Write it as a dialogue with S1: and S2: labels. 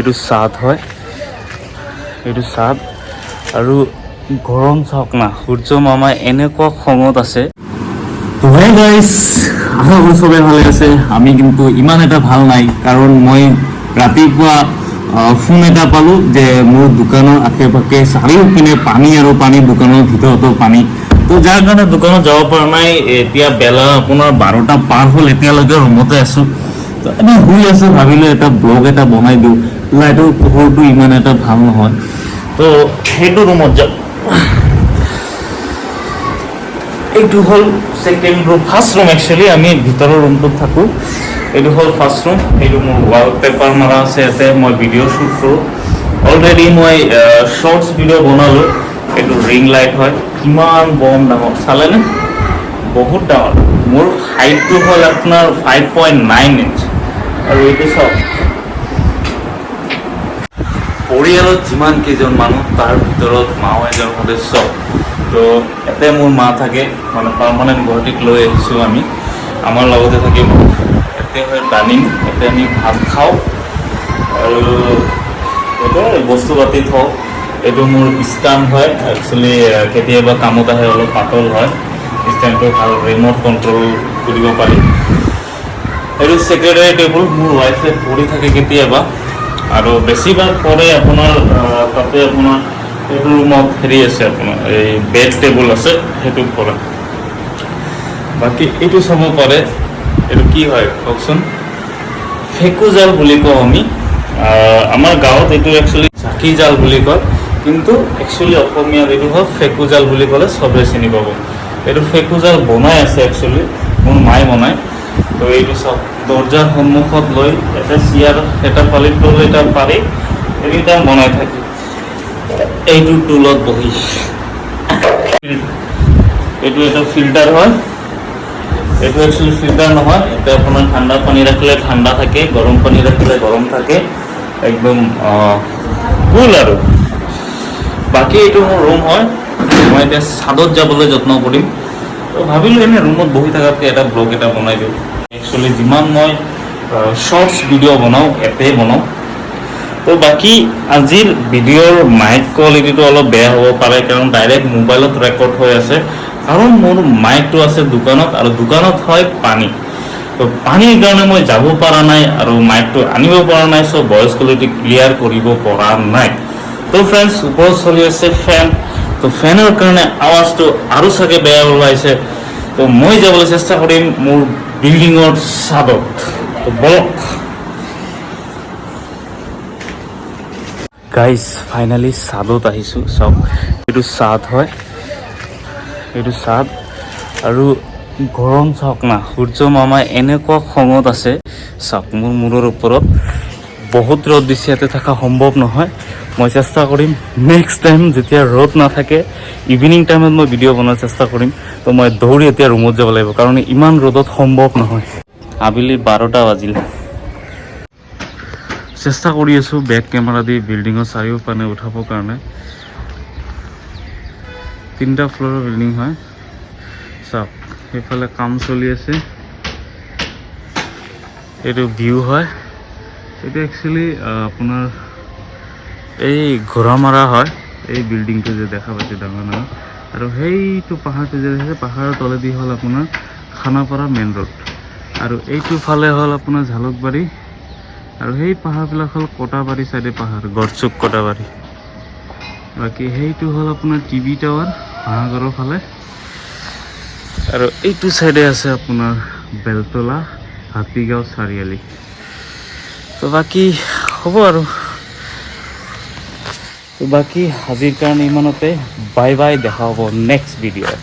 S1: এইটো চাদ হয়, এইটো চাদ আৰু গৰম চাওক না, সূৰ্য মামা এনেকুৱা খঙত আছে। তো হে গাইজ, আশা কৰোঁ চবেই ভালে আছে। আমি কিন্তু ইমান এটা ভাল নাই, কাৰণ মই ৰাতিপুৱা ফোন এটা পালোঁ যে মোৰ দোকানৰ আশে পাশে চাৰিওপিনে পানী আৰু পানী, দোকানৰ ভিতৰতো পানী। তো যাৰ কাৰণে দোকানত যাব পৰা নাই। এতিয়া বেলা আপোনাৰ 12টা পাৰ হ'ল, এতিয়ালৈকে ৰুমতে আছোঁ। তো এনেই শুই আছোঁ, ভাবিলোঁ এটা ব্লগ এটা বনাই দিওঁ। লাইটৰ পোহৰটো ইমান এটা ভাল নহয়, তো সেইটো ৰুমত যাওঁ। এইটো হ'ল second room, first room actually, আমি ভিতৰৰ ৰুমটোত থাকোঁ। এইটো হ'ল ফাৰ্ষ্ট ৰুম, এইটো মোৰ ৱাল পেপাৰ মাৰা আছে, ইয়াতে মই ভিডিঅ' শ্বুট কৰোঁ। অলৰেডি মই শ্বৰ্টছ ভিডিঅ' বনালোঁ। এইটো ৰিং লাইট হয়, কিমান বম ডাঙৰ চালেনে, বহুত ডাঙৰ। মোৰ হাইটটো হ'ল আপোনাৰ 5.9 ইঞ্চ, আৰু এইটো চাওক। পৰিয়ালত যিমান কেইজন মানুহ, তাৰ ভিতৰত মাও এজন সদস্য। তো ইয়াতে মোৰ মা থাকে, মানে পাৰ্মানেণ্ট গুৱাহাটীত লৈ আহিছোঁ আমি, আমাৰ লগতে থাকিব। ইয়াতে হয় ডাইনিং, ইয়াতে আমি ভাত খাওঁ আৰু ইয়াতে বস্তু পাতি থওঁ। এইটো মোৰ ষ্টাম্প হয়, একচুৱেলি কেতিয়াবা কামত আহে, অলপ পাতল হয় ষ্টেণ্ডটো, ভাল ৰিম'ট কণ্ট্ৰল কৰিব পাৰি। এইটো ছেক্ৰেটাৰী টেবুল, মোৰ ৱাইফে পঢ়ি থাকে কেতিয়াবা, আৰু বেছিভাগ পৰে আপোনাৰ তাতে আপোনাৰ এইটো ৰুমত হেৰি আছে, আপোনাৰ এই বেড টেবুল আছে, সেইটো পৰে। বাকী এইটো চাব পাৰে, এইটো কি হয় কওকচোন, ফেকুজাল বুলি কওঁ আমি। আমাৰ গাঁৱত এইটো একচুৱেলি চাকি জাল বুলি কয়, কিন্তু একচুৱেলি অসমীয়াত এইটো হয় ফেকুজাল বুলি ক'লে চবেই চিনি পাব। এইটো ফেকুজাল বনাই আছে একচুৱেলি, মোৰ মায়ে বনায়। তো এইটো চাওক, দৰ্জাৰ সন্মুখত লৈ এটা চেয়াৰ, এটা পালিত লৈ এটা পাৰি এইকেইটা বনাই থাকে। এইটো টুলত বহি, এইটো এটা ফিল্টাৰ হয়। এইটো একচুৱেলি ফিল্টাৰ নহয়, এতিয়া আপোনাৰ ঠাণ্ডা পানী ৰাখিলে ঠাণ্ডা থাকে, গৰম পানী ৰাখিলে গৰম থাকে, একদম কুল আৰু। বাকী এইটো মোৰ ৰুম হয়, মই এতিয়া ছাদত যাবলৈ যত্ন কৰিম। তো ভাবিলোঁ এনেই ৰুমত বহি থকাতকৈ এটা ব্লগ এটা বনাই দিওঁ। একচুৱেলি যিমান মই শ্বৰ্টছ ভিডিঅ' বনাওঁ, এপেই বনাওঁ। তো বাকী আজিৰ ভিডিঅ'ৰ মাইক কোৱালিটিটো অলপ বেয়া হ'ব পাৰে, কাৰণ ডাইৰেক্ট মোবাইলত ৰেকৰ্ড হৈ আছে। কাৰণ মোৰ মাইকটো আছে দোকানত, আৰু দোকানত হয় পানী। তো পানীৰ কাৰণে মই যাব পৰা নাই, আৰু মাইকটো আনিব পৰা নাই, চ' ভইচ কোৱালিটি ক্লিয়াৰ কৰিব পৰা নাই। তো ফ্ৰেণ্ডছ, ওপৰত চলি আছে ফেন, তো ফেনৰ কাৰণে আৱাজটো আৰু চাগে বেয়া ওলাইছে। তো মই যাবলৈ চেষ্টা কৰিম মোৰ বিল্ডিঙৰ ছাদত। তো বলক গাইজ, ফাইনেলি ছাদত আহিছোঁ। চাওক, এইটো ছাদ হয়, এইটো ছাদ, আৰু গৰম চাওক না, সূৰ্য মামাই এনেকুৱা খঙত আছে। চাওক মোৰ মূৰৰ ওপৰত বহুত ৰ'দ দিছে, ইয়াতে থকা সম্ভৱ নহয়। মই চেষ্টা কৰিম নেক্সট টাইম যেতিয়া ৰ'দ নাথাকে, ইভিনিং টাইমত মই ভিডিঅ' বনোৱাৰ চেষ্টা কৰিম। তো মই দৌৰি এতিয়া ৰুমত যাব লাগিব, কাৰণ ইমান ৰ'দত সম্ভৱ নহয়। আবেলি 12টা বাজিল। চেষ্টা কৰি আছোঁ বেক কেমেৰা দি বিল্ডিঙৰ চাৰিওপিনে উঠাবৰ কাৰণে। 3টা ফ্ল'ৰৰ বিল্ডিং হয়। চাওক, সেইফালে কাম চলি আছে, এইটো ভিউ হয়। এইটো একচুৱেলি আপোনাৰ এই ঘোঁৰামাৰা হয়, এই বিল্ডিংটো যে দেখা পাইছে ডাঙৰ ডাঙৰ, আৰু সেইটো পাহাৰটো যে দেখিছে, পাহাৰৰ তলেদি হ'ল আপোনাৰ খানাপাৰা মেইন ৰোড, আৰু এইটো ফালে হ'ল আপোনাৰ জালুকবাৰী, আৰু সেই পাহাৰবিলাক হ'ল কটাবাৰী চাইডে পাহাৰ, গড়চুক কটাবাৰী। বাকী সেইটো হ'ল আপোনাৰ টিভি টাৱাৰ ভাঙাগড়ৰ ফালে, আৰু এইটো চাইডে আছে আপোনাৰ বেলতলা হাতীগাঁও চাৰিআলি। তো বাকী হ'ব আৰু, তো বাকী আজিৰ কাৰণে ইমানতে। বাই বাই, দেখা হ'ব নেক্সট ভিডিঅ'ত।